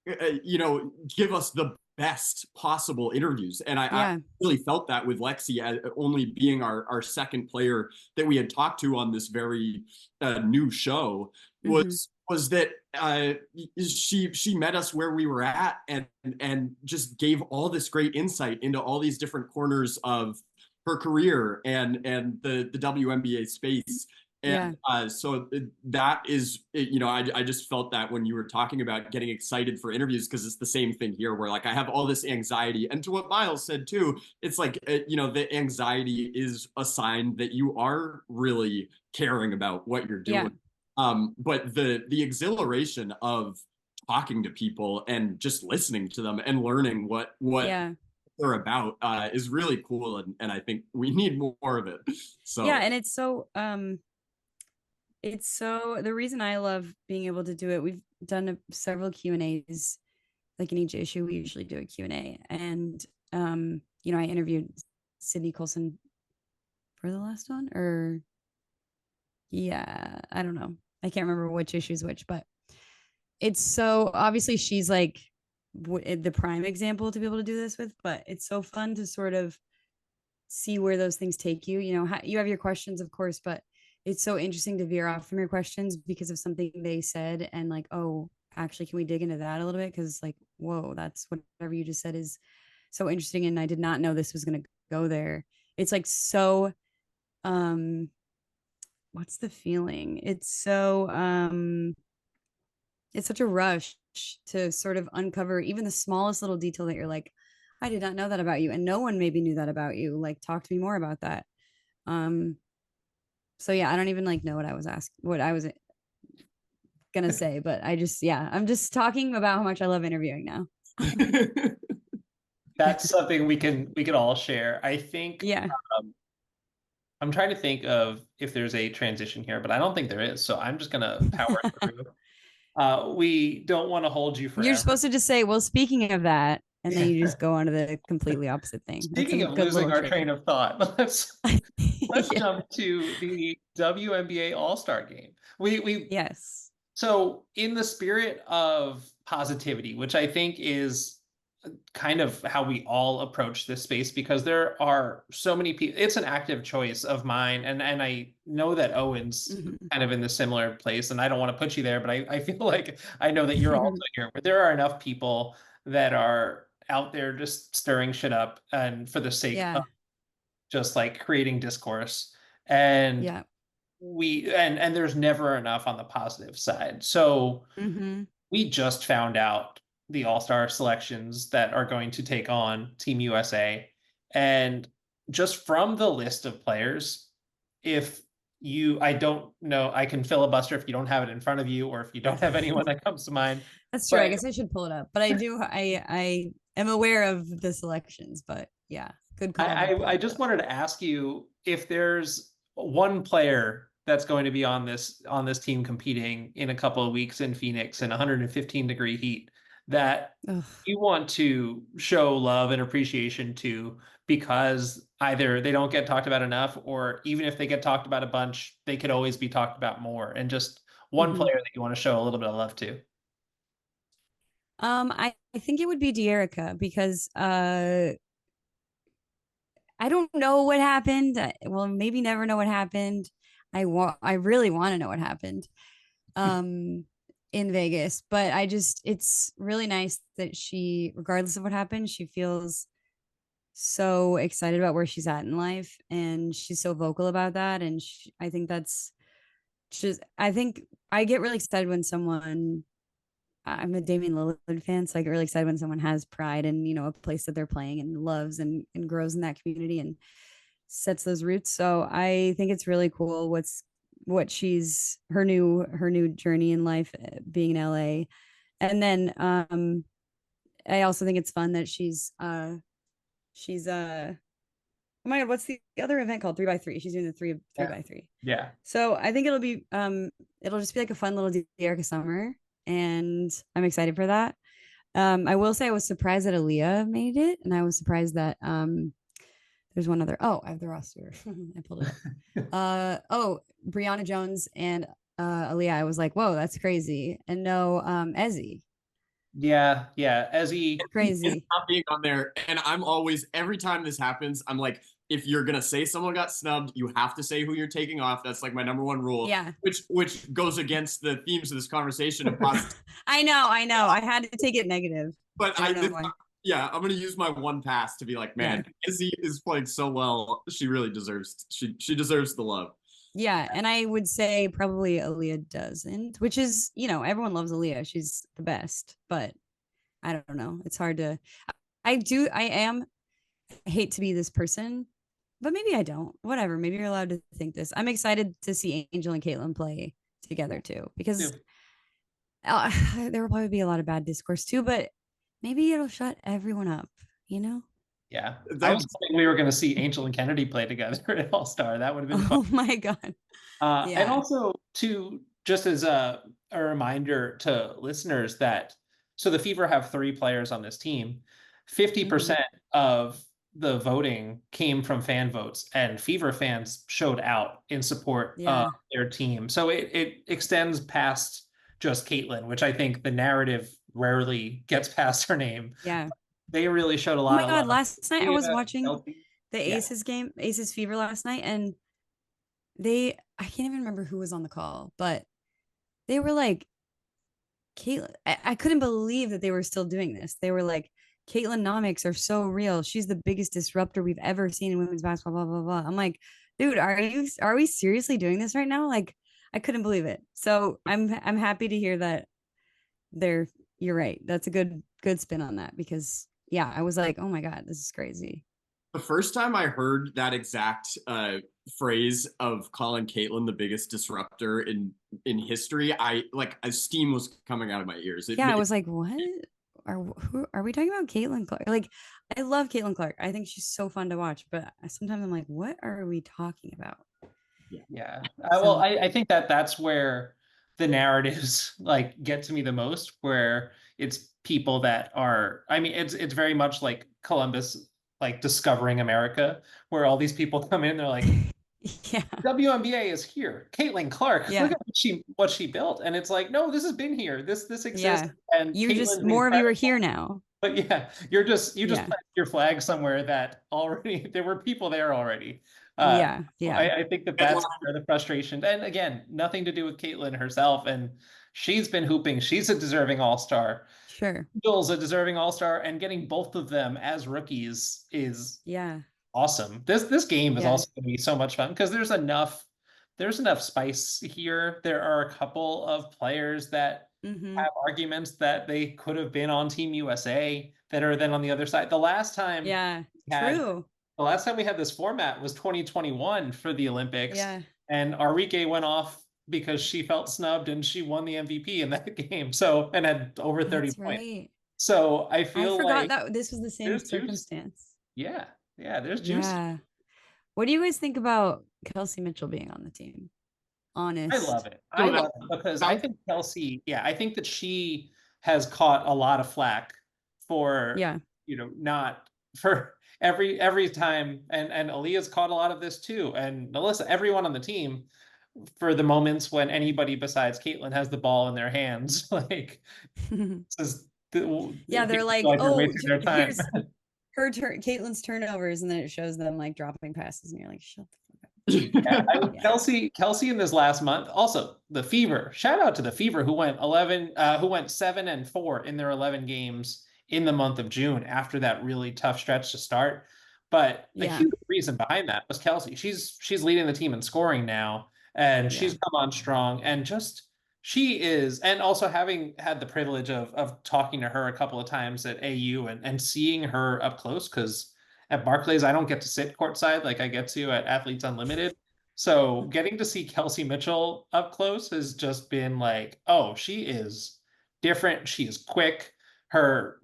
give us the best possible interviews. And I really felt that with Lexi, only being our second player that we had talked to on this very new show, was that she met us where we were at, and just gave all this great insight into all these different corners of her career and the WNBA space. And so that is, I just felt that when you were talking about getting excited for interviews, because it's the same thing here, where like I have all this anxiety. And to what Myles said too, it's like, the anxiety is a sign that you are really caring about what you're doing. But the exhilaration of talking to people and just listening to them and learning what they're about is really cool. And I think we need more of it. So and it's so the reason I love being able to do it. We've done several Q&As, like in each issue we usually do a Q&A, and I interviewed Sydney Colson for the last one, or I don't know, I can't remember which issue is which, but it's so obviously she's like the prime example to be able to do this with, but it's so fun to sort of see where those things take you. You have your questions, of course, but it's so interesting to veer off from your questions because of something they said, and like, oh, actually, can we dig into that a little bit? Because like, whoa, that's whatever you just said is so interesting, and I did not know this was going to go there. It's like so what's the feeling? It's such a rush to sort of uncover even the smallest little detail that you're like, I did not know that about you, and no one maybe knew that about you. Like, talk to me more about that. So I don't even like know what I was gonna say, but I'm just talking about how much I love interviewing now. That's something we can all share. I think I'm trying to think of if there's a transition here, but I don't think there is. So I'm just gonna power through. We don't want to hold you forever. You're supposed to just say, well, speaking of that, and then you just go on to the completely opposite thing. Speaking of losing our train of thought, let's jump to the WNBA All-Star game. So in the spirit of positivity, which I think is kind of how we all approach this space, because there are so many people. It's an active choice of mine, and I know that Owen's kind of in the similar place, and I don't want to put you there, but I feel like I know that you're also here. But there are enough people that are out there just stirring shit up and for the sake of just like creating discourse. And and there's never enough on the positive side. So we just found out the All-Star selections that are going to take on Team USA. And just from the list of players, I don't know, I can filibuster if you don't have it in front of you, or if you don't have anyone that comes to mind. That's true. I guess I should pull it up, but I am aware of the selections, but yeah, good call. I just wanted to ask you if there's one player that's going to be on this team competing in a couple of weeks in Phoenix in 115-degree heat that you want to show love and appreciation to, because either they don't get talked about enough, or even if they get talked about a bunch, they could always be talked about more, and just one player that you want to show a little bit of love to. I think it would be De'Erica, because I don't know what happened. Well, maybe never know what happened. I really want to know what happened in Vegas, but it's really nice that she, regardless of what happened, she feels so excited about where she's at in life, and she's so vocal about that. And I think that's just, I think I get really excited when someone, I'm a Damian Lillard fan, so I get really excited when someone has pride in, a place that they're playing and loves and grows in that community and sets those roots. So I think it's really cool what she's, her new journey in life, being in LA. And then I also think it's fun that she's oh my God, what's the other event called? 3x3. She's doing the 3x3. Yeah. So I think it'll just be like a fun little De'Erica summer, and I'm excited for that. I will say I was surprised that Aaliyah made it, and I was surprised that there's one other. Oh, I have the roster. I pulled it up. Brianna Jones and Aaliyah. I was like, whoa, that's crazy. And no, Ezzy. Yeah, Ezzy. Crazy. Not being on there. And I'm always, every time this happens, I'm like, if you're gonna say someone got snubbed, you have to say who you're taking off. That's like my number one rule. Yeah. Which goes against the themes of this conversation. I know. I had to take it negative. But I'm gonna use my one pass to be like, man, Izzy is playing so well. She really deserves. She deserves the love. Yeah, and I would say probably Aaliyah doesn't, which is, everyone loves Aaliyah. She's the best, but I don't know. It's hard to. I hate to be this person, but maybe I don't. Whatever. Maybe you're allowed to think this. I'm excited to see Angel and Caitlin play together too, because there will probably be a lot of bad discourse too, but maybe it'll shut everyone up, Yeah. I was hoping we were going to see Angel and Kennedy play together at All-Star. That would have been fun. Oh my God. And also just as a reminder to listeners that, so the Fever have 3 players on this team. 50% of the voting came from fan votes, and Fever fans showed out in support of their team. So it extends past just Caitlin, which I think the narrative rarely gets past her name. Yeah. They really showed a lot. Oh my God! Last night I was watching the Aces Fever last night, and I can't even remember who was on the call, but they were like, Caitlin, I couldn't believe that they were still doing this. They were like, Caitlin-nomics are so real. She's the biggest disruptor we've ever seen in women's basketball, blah, blah, blah. I'm like, dude, are we seriously doing this right now? Like, I couldn't believe it. So I'm happy to hear that you're right. That's a good spin on that, because I was like, oh my God, this is crazy. The first time I heard that exact phrase of calling Caitlin the biggest disruptor in history, steam was coming out of my ears. I was like, what? Who are we talking about? Caitlin Clark? Like, I love Caitlin Clark. I think she's so fun to watch, but sometimes I'm like, what are we talking about? Yeah. Well, I think that's where the narratives get to me the most, where it's people that are, it's very much like Columbus, discovering America, where all these people come in, they're like, WNBA is here. Caitlin Clark, look at what she built. And it's like, no, this has been here. This exists. And more of you are here now. But yeah, you just Yeah. planted your flag somewhere that already there were people there already. Yeah. Yeah. I think that's where the frustration. And again, nothing to do with Caitlin herself. And she's been hooping. She's a deserving All-Star. Sure. Bill's a deserving All-Star, and getting both of them as rookies is Yeah. awesome. This game is Yeah. also going to be so much fun because there's enough spice here. There are a couple of players that Mm-hmm. have arguments that they could have been on Team USA that are then on the other side. The last time Yeah. had True. the last time we had this format was 2021 for the Olympics, Yeah. and Enrique went off because she felt snubbed and she won the MVP in that game. So and had over 30 That's points. right. So I I feel forgot like that this was the same there's juice. circumstance. Yeah, there's juice. Yeah. What do you guys think about Kelsey Mitchell being on the team? Honest. I love it. I love it because I think Kelsey, I think that she has caught a lot of flack for, not for every time, and Aaliyah's caught a lot of this too, and Melissa, everyone on the team, for the moments when anybody besides Caitlin has the ball in their hands, like they're like, oh, here's her turn, Caitlin's turnovers, and then it shows them like dropping passes, and you're like, shut the fuck up. Kelsey in this last month. Also, the Fever. Shout out to the Fever who went 7-4 in their 11 games in the month of June after that really tough stretch to start. But the huge reason behind that was Kelsey. She's leading the team in scoring now, and she's come on strong. And she is, and also having had the privilege of talking to her a couple of times at AU and seeing her up close, because at Barclays, I don't get to sit courtside like I get to at Athletes Unlimited. So getting to see Kelsey Mitchell up close has just been like, oh, she is different. She is quick. Her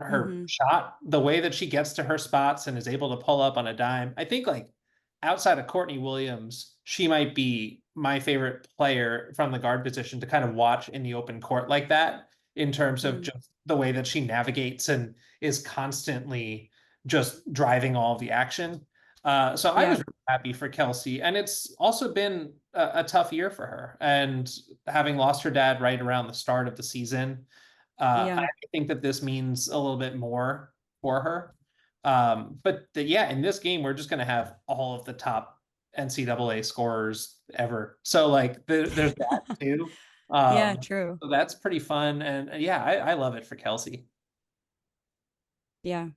shot, the way that she gets to her spots and is able to pull up on a dime. I think like outside of Courtney Williams, she might be my favorite player from the guard position to kind of watch in the open court like that, in terms of just the way that she navigates and is constantly just driving all of the action. So I was really happy for Kelsey, and it's also been a tough year for her. And having lost her dad right around the start of the season, I think that this means a little bit more for her. But in this game, we're just going to have all of the top NCAA scorers ever. So like there's that too. True. So that's pretty fun. And I love it for Kelsey. Yeah.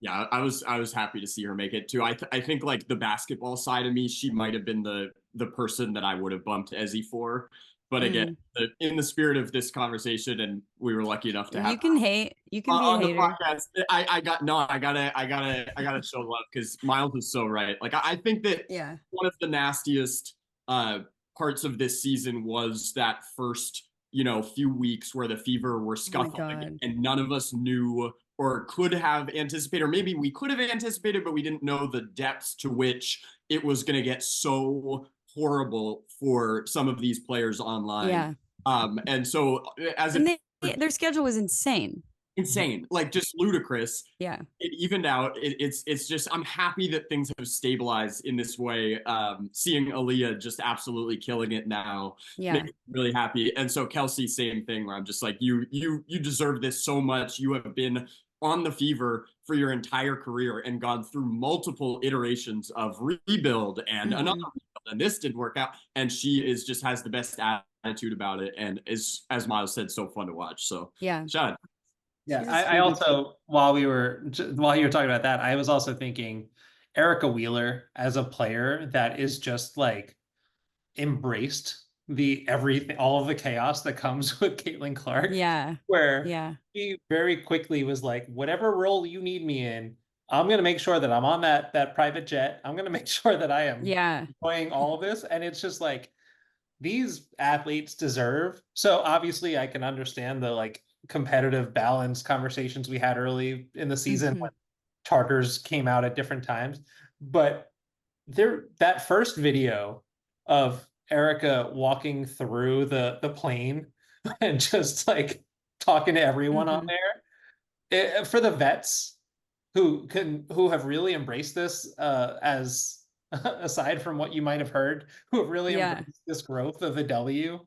Yeah, I was happy to see her make it too. I think like the basketball side of me, she might have been the person that I would have bumped Ezzy for. But again, in the spirit of this conversation, and we were lucky enough to have you can hate, you can on be the a hater. podcast. I gotta show love because Myles is so right. Like I think that one of the nastiest parts of this season was that first few weeks where the Fever were scuffling and none of us knew or could have anticipated, or maybe we could have anticipated, but we didn't know the depths to which it was going to get so horrible for some of these players online. Yeah. And so their schedule was insane, like just ludicrous. Yeah. It evened out. It's just, I'm happy that things have stabilized in this way. Seeing Aaliyah just absolutely killing it now. Yeah. Really happy. And so Kelsey, same thing, where I'm just like, you deserve this so much. You have been on the Fever for your entire career and gone through multiple iterations of rebuild and another rebuild, and this didn't work out. And she just has the best attitude about it, and is, as Myles said, so fun to watch. So shout out. Yeah, I also, while you were talking about that, I was also thinking Erica Wheeler as a player that is just like embraced all of the chaos that comes with Caitlin Clark. Yeah. Where he very quickly was like, whatever role you need me in, I'm going to make sure that I'm on that private jet. I'm going to make sure that I am enjoying all of this. And it's just like, these athletes deserve. So obviously I can understand the like competitive balance conversations we had early in the season when charters came out at different times. But that first video of Erica walking through the plane and just like talking to everyone on there, for the vets who have really embraced this, as aside from what you might have heard, who have really embraced this growth of the W.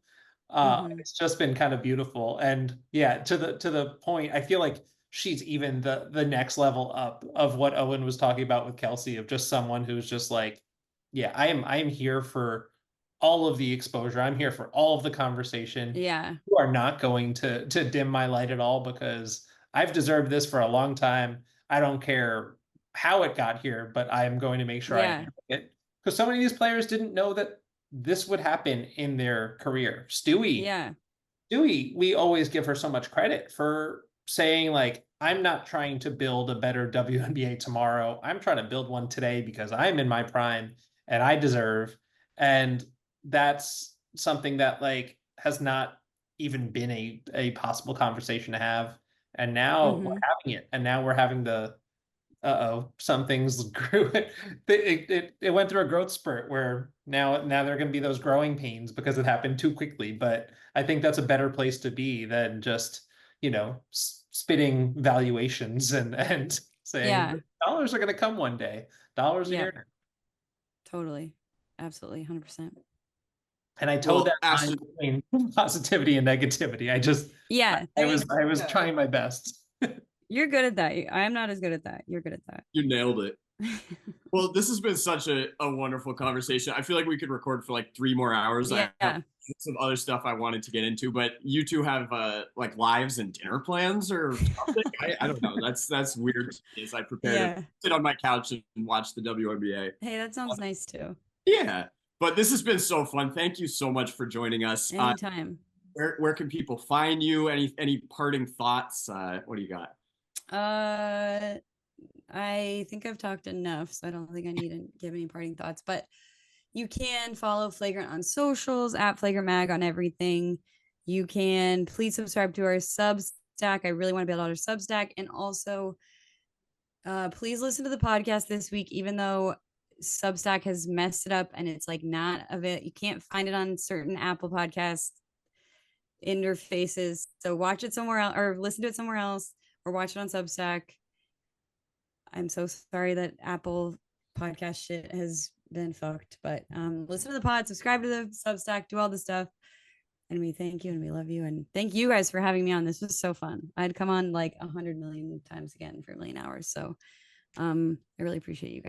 It's just been kind of beautiful. And to the point, I feel like she's even the next level up of what Owen was talking about with Kelsey, of just someone who's just like, yeah, I am here for all of the exposure. I'm here for all of the conversation. Yeah. You are not going to dim my light at all, because I've deserved this for a long time. I don't care how it got here, but I am going to make sure I Yeah. handle it. Because so many of these players didn't know that this would happen in their career. Yeah. Stewie, we always give her so much credit for saying, like, I'm not trying to build a better WNBA tomorrow. I'm trying to build one today because I'm in my prime and I deserve. And that's something that, like, has not even been a possible conversation to have. And now we're having it. And now we're having the some things grew. It went through a growth spurt where now there are going to be those growing pains because it happened too quickly. But I think that's a better place to be than just, spitting valuations and saying, Yeah. dollars are going to come one day. Dollars are Yeah. here. Totally. Absolutely. 100%. And I told that line Ashtyn, between positivity and negativity. I was trying my best. You're good at that. I'm not as good at that. You're good at that. you nailed it. Well, this has been such a wonderful conversation. I feel like we could record for like 3 more hours. Yeah. I have some other stuff I wanted to get into, but you two have like lives and dinner plans or something. I don't know. That's weird to me as I prepare to sit on my couch and watch the WNBA. Hey, that sounds nice too. Yeah, but this has been so fun. Thank you so much for joining us. Anytime. Where can people find you? Any parting thoughts? What do you got? I think I've talked enough, so I don't think I need to give any parting thoughts, but you can follow Flagrant on socials, at Flagrant Mag on everything. You can please subscribe to our Substack. I really want to build out our Substack. And also, please listen to the podcast this week, even though Substack has messed it up and it's like not of it. You can't find it on certain Apple Podcast interfaces. So watch it somewhere else or listen to it somewhere else or watch it on Substack. I'm so sorry that Apple podcast shit has been fucked, but listen to the pod, subscribe to the Substack, do all the stuff. And we thank you and we love you. And thank you guys for having me on. This was so fun. I'd come on like 100 million times again for a million hours. So I really appreciate you guys.